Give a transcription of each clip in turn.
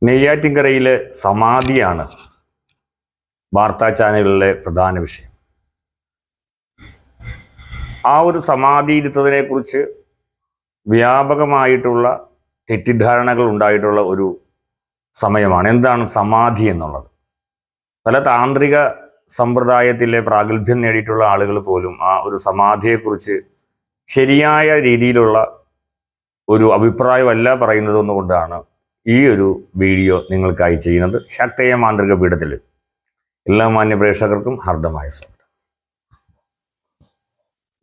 നെയ്യാറ്റിൻകരയിലെ സമാധിയാണ് വാർത്താ ചാനലുകളിലെ പ്രധാന വിഷയം. ആ ഒരു സമാധിയിരുത്തതിനെ കുറിച്ച് വ്യാപകമായിട്ടുള്ള തെറ്റിദ്ധാരണകൾ ഉണ്ടായിട്ടുള്ള ഒരു സമയമാണ്. എന്താണ് സമാധി എന്നുള്ളത്? പല താന്ത്രിക സമ്പ്രദായത്തിലെ പ്രാഗൽഭ്യം നേടിയിട്ടുള്ള ആളുകൾ പോലും ആ ഒരു സമാധിയെക്കുറിച്ച് ശരിയായ രീതിയിലുള്ള ഒരു അഭിപ്രായമല്ല പറയുന്നത് കൊണ്ടാണ് ഈ ഒരു വീഡിയോ നിങ്ങൾക്കായി ചെയ്യുന്നത്. ശക്തയ മാന്ത്രിക പീഠത്തിൽ എല്ലാ മാന്യ പ്രേക്ഷകർക്കും ഹാർദമായ സ്വാഗതം.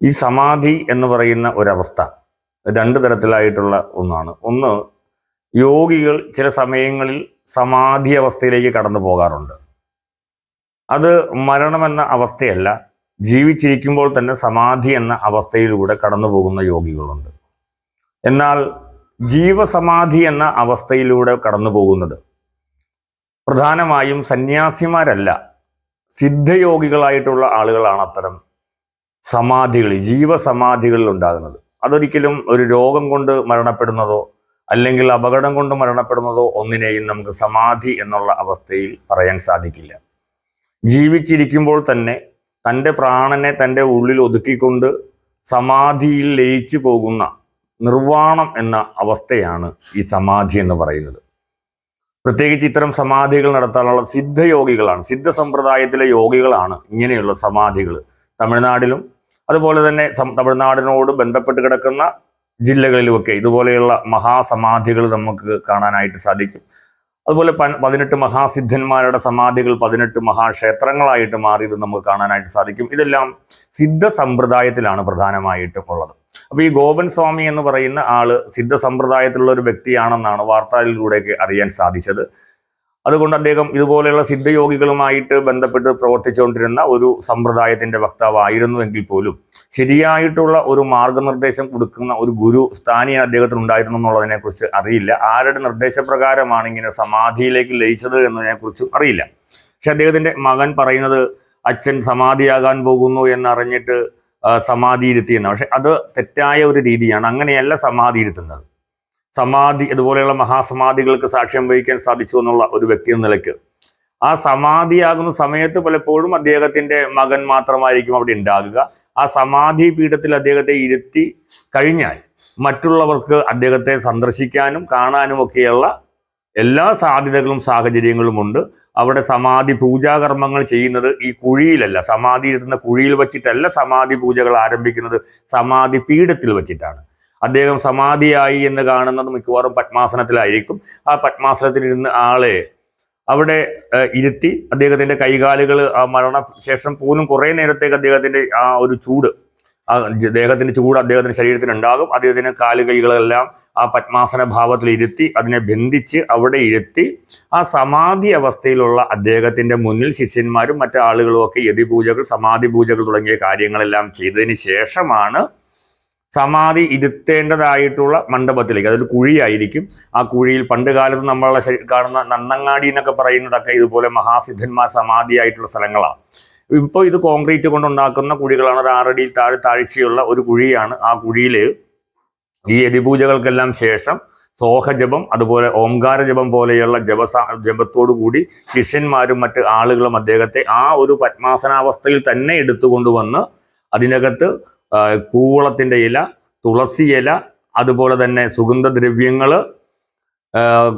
ഈ സമാധി എന്ന് പറയുന്ന ഒരവസ്ഥ രണ്ട് തരത്തിലായിട്ടുള്ള ഒന്നാണ്. ഒന്ന്, യോഗികൾ ചില സമയങ്ങളിൽ സമാധി അവസ്ഥയിലേക്ക് കടന്നു പോകാറുണ്ട്. അത് മരണമെന്ന അവസ്ഥയല്ല, ജീവിച്ചിരിക്കുമ്പോൾ തന്നെ സമാധി എന്ന അവസ്ഥയിലൂടെ കടന്നു പോകുന്ന യോഗികളുണ്ട്. എന്നാൽ ജീവസമാധി എന്ന അവസ്ഥയിലൂടെ കടന്നു പോകുന്നത് പ്രധാനമായും സന്യാസിമാരല്ല, സിദ്ധയോഗികളായിട്ടുള്ള ആളുകളാണ് അത്തരം സമാധികൾ, ജീവസമാധികളിൽ ഉണ്ടാകുന്നത്. അതൊരിക്കലും ഒരു രോഗം കൊണ്ട് മരണപ്പെടുന്നതോ അല്ലെങ്കിൽ അപകടം കൊണ്ട് മരണപ്പെടുന്നതോ ഒന്നിനെയും നമുക്ക് സമാധി എന്നുള്ള അവസ്ഥയിൽ പറയാൻ സാധിക്കില്ല. ജീവിച്ചിരിക്കുമ്പോൾ തന്നെ തൻ്റെ പ്രാണനെ തൻ്റെ ഉള്ളിൽ ഒതുക്കിക്കൊണ്ട് സമാധിയിൽ ലയിച്ചു പോകുന്ന നിർവാണം എന്ന അവസ്ഥയാണ് ഈ സമാധി എന്ന് പറയുന്നത്. പ്രത്യേകിച്ച് ഇത്തരം സമാധികൾ നടത്താനുള്ള സിദ്ധയോഗികളാണ്, സിദ്ധ സമ്പ്രദായത്തിലെ യോഗികളാണ് ഇങ്ങനെയുള്ള സമാധികൾ തമിഴ്നാട്ടിലും അതുപോലെ തന്നെ തമിഴ്നാടിനോട് ബന്ധപ്പെട്ട് കിടക്കുന്ന ജില്ലകളിലുമൊക്കെ ഇതുപോലെയുള്ള മഹാസമാധികൾ നമുക്ക് കാണാനായിട്ട് സാധിക്കും. അതുപോലെ 18 മഹാസിദ്ധന്മാരുടെ സമാധികൾ 18 മഹാക്ഷേത്രങ്ങളായിട്ട് മാറിയത് നമുക്ക് കാണാനായിട്ട് സാധിക്കും. ഇതെല്ലാം സിദ്ധ സമ്പ്രദായത്തിലാണ് പ്രധാനമായിട്ടും ഉള്ളത്. അപ്പോൾ ഈ ഗോപൻ സ്വാമി എന്ന് പറയുന്ന ആള് സിദ്ധ സമ്പ്രദായത്തിലുള്ള ഒരു വ്യക്തിയാണെന്നാണ് വാർത്തകളിലൂടെയൊക്കെ അറിയാൻ സാധിച്ചത്. അതുകൊണ്ട് അദ്ദേഹം ഇതുപോലെയുള്ള സിദ്ധയോഗികളുമായിട്ട് ബന്ധപ്പെട്ട് പ്രവർത്തിച്ചുകൊണ്ടിരുന്ന ഒരു സമ്പ്രദായത്തിന്റെ വക്താവായിരുന്നുവെങ്കിൽ പോലും ശരിയായിട്ടുള്ള ഒരു മാർഗനിർദ്ദേശം കൊടുക്കുന്ന ഒരു ഗുരു സ്ഥാനി അദ്ദേഹത്തിന് ഉണ്ടായിരുന്നു എന്നുള്ളതിനെ കുറിച്ച് അറിയില്ല. ആരുടെ നിർദ്ദേശപ്രകാരമാണ് ഇങ്ങനെ സമാധിയിലേക്ക് ലയിച്ചത് എന്നതിനെക്കുറിച്ചും അറിയില്ല. പക്ഷെ അദ്ദേഹത്തിന്റെ മകൻ പറയുന്നത് അച്ഛൻ സമാധിയാകാൻ പോകുന്നു എന്നറിഞ്ഞിട്ട് സമാധി ഇരുത്തിയെന്നാണ്. പക്ഷെ അത് തെറ്റായ ഒരു രീതിയാണ്. അങ്ങനെയല്ല സമാധി ഇരുത്തുന്നത്. സമാധി അതുപോലെയുള്ള മഹാസമാധികൾക്ക് സാക്ഷ്യം വഹിക്കാൻ സാധിച്ചു എന്നുള്ള ഒരു വ്യക്തി എന്ന നിലയ്ക്ക് ആ സമാധിയാകുന്ന സമയത്ത് പലപ്പോഴും അദ്ദേഹത്തിന്റെ മകൻ മാത്രമായിരിക്കും അവിടെ ഉണ്ടാകുക. ആ സമാധി പീഠത്തിൽ അദ്ദേഹത്തെ ഇരുത്തി കഴിഞ്ഞാൽ മറ്റുള്ളവർക്ക് അദ്ദേഹത്തെ സന്ദർശിക്കാനും കാണാനും ഒക്കെയുള്ള എല്ലാ സാധ്യതകളും സാഹചര്യങ്ങളും ഉണ്ട്. അവിടെ സമാധി പൂജാകർമ്മങ്ങൾ ചെയ്യുന്നത് ഈ കുഴിയിലല്ല, സമാധി ഇരുത്തുന്ന കുഴിയിൽ വച്ചിട്ടല്ല സമാധി പൂജകൾ ആരംഭിക്കുന്നത്, സമാധി പീഠത്തിൽ വച്ചിട്ടാണ്. അദ്ദേഹം സമാധിയായി എന്ന് കാണുന്നത് മിക്കവാറും പത്മാസനത്തിലായിരിക്കും. ആ പത്മാസനത്തിലിരുന്ന് ആളെ അവിടെ ഇരുത്തി അദ്ദേഹത്തിന്റെ കൈകാലുകൾ മരണശേഷം പോലും കുറേ നേരത്തേക്ക് അദ്ദേഹത്തിന്റെ ആ ഒരു ചൂട്, ദേഹത്തിന്റെ ചൂട് അദ്ദേഹത്തിന്റെ ശരീരത്തിന് ഉണ്ടാകും. അദ്ദേഹത്തിന് കാല് കൈകളെല്ലാം ആ പത്മാസന ഭാവത്തിൽ ഇരുത്തി അതിനെ ബന്ധിച്ച് അവിടെ ഇരുത്തി ആ സമാധി അവസ്ഥയിലുള്ള അദ്ദേഹത്തിന്റെ മുന്നിൽ ശിഷ്യന്മാരും മറ്റു ആളുകളും ഒക്കെ യതിപൂജകൾ, സമാധി പൂജകൾ തുടങ്ങിയ കാര്യങ്ങളെല്ലാം ചെയ്തതിന് ശേഷമാണ് സമാധി ഇരുത്തേണ്ടതായിട്ടുള്ള മണ്ഡപത്തിലേക്ക്, അതൊരു കുഴിയായിരിക്കും. ആ കുഴിയിൽ പണ്ട് കാലത്ത് നമ്മളെ കാണുന്ന നന്നങ്ങാടി എന്നൊക്കെ പറയുന്നതൊക്കെ ഇതുപോലെ മഹാസിദ്ധന്മാർ സമാധിയായിട്ടുള്ള സ്ഥലങ്ങളാണ്. ഇപ്പോൾ ഇത് കോൺക്രീറ്റ് കൊണ്ടുണ്ടാക്കുന്ന കുഴികളാണ്. ഒരു 6 അടിയിൽ താഴ്ചയുള്ള ഒരു കുഴിയാണ്. ആ കുഴിയിൽ ഈ യതിപൂജകൾക്കെല്ലാം ശേഷം സോഹജപം അതുപോലെ ഓംകാര ജപം പോലെയുള്ള ജപത്തോടു കൂടി ശിഷ്യന്മാരും മറ്റ് ആളുകളും അദ്ദേഹത്തെ ആ ഒരു പത്മാസനാവസ്ഥയിൽ തന്നെ എടുത്തുകൊണ്ടുവന്ന് അതിനകത്ത് കൂവളത്തിൻ്റെ ഇല, തുളസി ഇല, അതുപോലെ തന്നെ സുഗന്ധദ്രവ്യങ്ങൾ,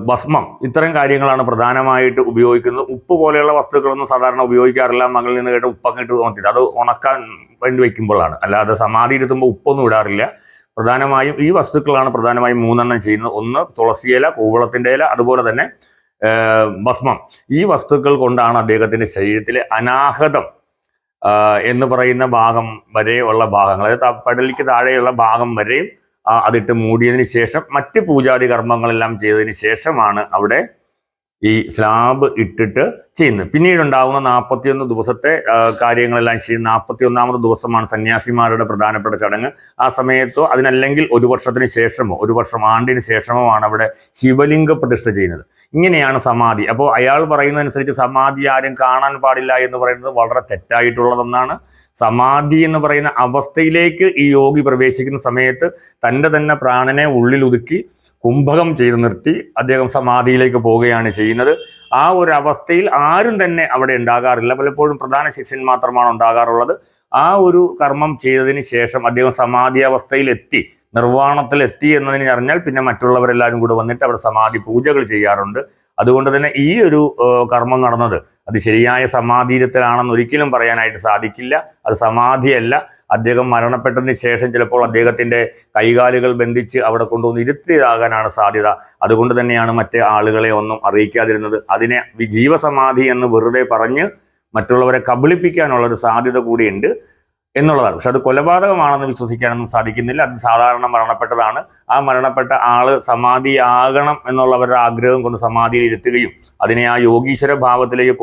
ഭസ്മം, ഇത്തരം കാര്യങ്ങളാണ് പ്രധാനമായിട്ട് ഉപയോഗിക്കുന്നത്. ഉപ്പ് പോലെയുള്ള വസ്തുക്കളൊന്നും സാധാരണ ഉപയോഗിക്കാറില്ല. മകളിൽ നിന്ന് കേട്ട് ഉപ്പൊക്കെ ഇട്ട് തോന്നിയിട്ട് അത് ഉണക്കാൻ വേണ്ടി വയ്ക്കുമ്പോഴാണ്, അല്ലാതെ സമാധി ഇരുത്തുമ്പോൾ ഉപ്പൊന്നും ഇടാറില്ല. പ്രധാനമായും ഈ വസ്തുക്കളാണ് പ്രധാനമായും 3 ചെയ്യുന്നത്. ഒന്ന് തുളസി ഇല, കൂവളത്തിൻ്റെ ഇല, അതുപോലെ തന്നെ ഭസ്മം. ഈ വസ്തുക്കൾ കൊണ്ടാണ് അദ്ദേഹത്തിൻ്റെ ശരീരത്തിലെ അനാഹതം എന്ന് പറയുന്ന ഭാഗം വരെയുള്ള ഭാഗങ്ങൾ, അതായത് പടലിക്ക് താഴെയുള്ള ഭാഗം വരെയും അതിട്ട് മൂടിയതിന് ശേഷം മറ്റ് പൂജാതി കർമ്മങ്ങളെല്ലാം ചെയ്തതിന് ശേഷമാണ് അവിടെ ഈ സ്ലാബ് ഇട്ടിട്ട് ചെയ്യുന്നത്. പിന്നീടുണ്ടാകുന്ന 41 ദിവസത്തെ കാര്യങ്ങളെല്ലാം ചെയ്യുന്ന 41ാമത് ദിവസമാണ് സന്യാസിമാരുടെ പ്രധാനപ്പെട്ട ചടങ്ങ്. ആ സമയത്തോ അതിനല്ലെങ്കിൽ 1 വർഷത്തിന് ശേഷമോ 1 വർഷം ആണ്ടിന് ശേഷമോ ആണ് അവിടെ ശിവലിംഗ പ്രതിഷ്ഠ ചെയ്യുന്നത്. ഇങ്ങനെയാണ് സമാധി. അപ്പോൾ അയാൾ പറയുന്നതനുസരിച്ച് സമാധി ആരും കാണാൻ പാടില്ല എന്ന് പറയുന്നത് വളരെ തെറ്റായിട്ടുള്ളതെന്നാണ്. സമാധി എന്ന് പറയുന്ന അവസ്ഥയിലേക്ക് ഈ യോഗി പ്രവേശിക്കുന്ന സമയത്ത് തൻ്റെ തന്നെ പ്രാണനെ ഉള്ളിൽ ഒതുക്കി കുംഭകം ചെയ്തു നിർത്തി അദ്ദേഹം സമാധിയിലേക്ക് പോവുകയാണ് ചെയ്യുന്നത്. ആ ഒരു അവസ്ഥയിൽ ആരും തന്നെ അവിടെ ഉണ്ടാകാറില്ല. പലപ്പോഴും പ്രധാന ശിഷ്യൻ മാത്രമാണ് ഉണ്ടാകാറുള്ളത്. ആ ഒരു കർമ്മം ചെയ്തതിന് ശേഷം അദ്ദേഹം സമാധി അവസ്ഥയിൽ എത്തി, നിർവ്വാണത്തിൽ എത്തി എന്നതിന് അറിഞ്ഞാൽ പിന്നെ മറ്റുള്ളവരെല്ലാവരും കൂടെ വന്നിട്ട് അവിടെ സമാധി പൂജകൾ ചെയ്യാറുണ്ട്. അതുകൊണ്ട് തന്നെ ഈ ഒരു കർമ്മം നടന്നത് അത് ശരിയായ സമാധിയിലാണെന്ന് ഒരിക്കലും പറയാനായിട്ട് സാധിക്കില്ല. അത് സമാധിയല്ല. അദ്ദേഹം മരണപ്പെട്ടതിന് ശേഷം ചിലപ്പോൾ അദ്ദേഹത്തിൻ്റെ കൈകാലുകൾ ബന്ധിച്ച് അവിടെ കൊണ്ടുവന്ന് ഇരുത്തിയതാകാനാണ് സാധ്യത. അതുകൊണ്ട് തന്നെയാണ് മറ്റേ ആളുകളെ ഒന്നും അറിയിക്കാതിരുന്നത്. അതിനെ ജീവസമാധി എന്ന് വെറുതെ പറഞ്ഞ് മറ്റുള്ളവരെ കബളിപ്പിക്കാനുള്ളൊരു സാധ്യത കൂടിയുണ്ട് എന്നുള്ളതാണ്. പക്ഷെ അത് കൊലപാതകമാണെന്ന് വിശ്വസിക്കാനൊന്നും സാധിക്കുന്നില്ല. അത് സാധാരണ മരണപ്പെട്ടതാണ്. ആ മരണപ്പെട്ട ആള് സമാധിയാകണം എന്നുള്ളവരുടെ ആഗ്രഹം കൊണ്ട് സമാധിയിൽ ഇരുത്തുകയും അതിനെ ആ യോഗീശ്വര ഭാവത്തിലേക്ക്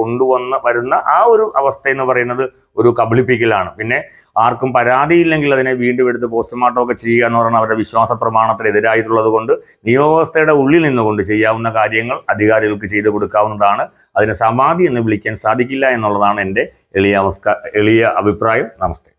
വരുന്ന ആ ഒരു അവസ്ഥ എന്ന് പറയുന്നത് ഒരു കബളിപ്പിക്കലാണ്. പിന്നെ ആർക്കും പരാതിയില്ലെങ്കിൽ അതിനെ വീണ്ടും എടുത്ത് പോസ്റ്റ്മോർട്ടം ഒക്കെ ചെയ്യുക എന്ന് പറയുന്നത് അവരുടെ വിശ്വാസ പ്രമാണത്തിനെതിരായിട്ടുള്ളത് കൊണ്ട് നിയമവ്യവസ്ഥയുടെ ഉള്ളിൽ നിന്നുകൊണ്ട് ചെയ്യാവുന്ന കാര്യങ്ങൾ അധികാരികൾക്ക് ചെയ്തു കൊടുക്കാവുന്നതാണ്. അതിനെ സമാധി എന്ന് വിളിക്കാൻ സാധിക്കില്ല എന്നുള്ളതാണ് എൻ്റെ എളിയ അഭിപ്രായം. നമസ്തേ.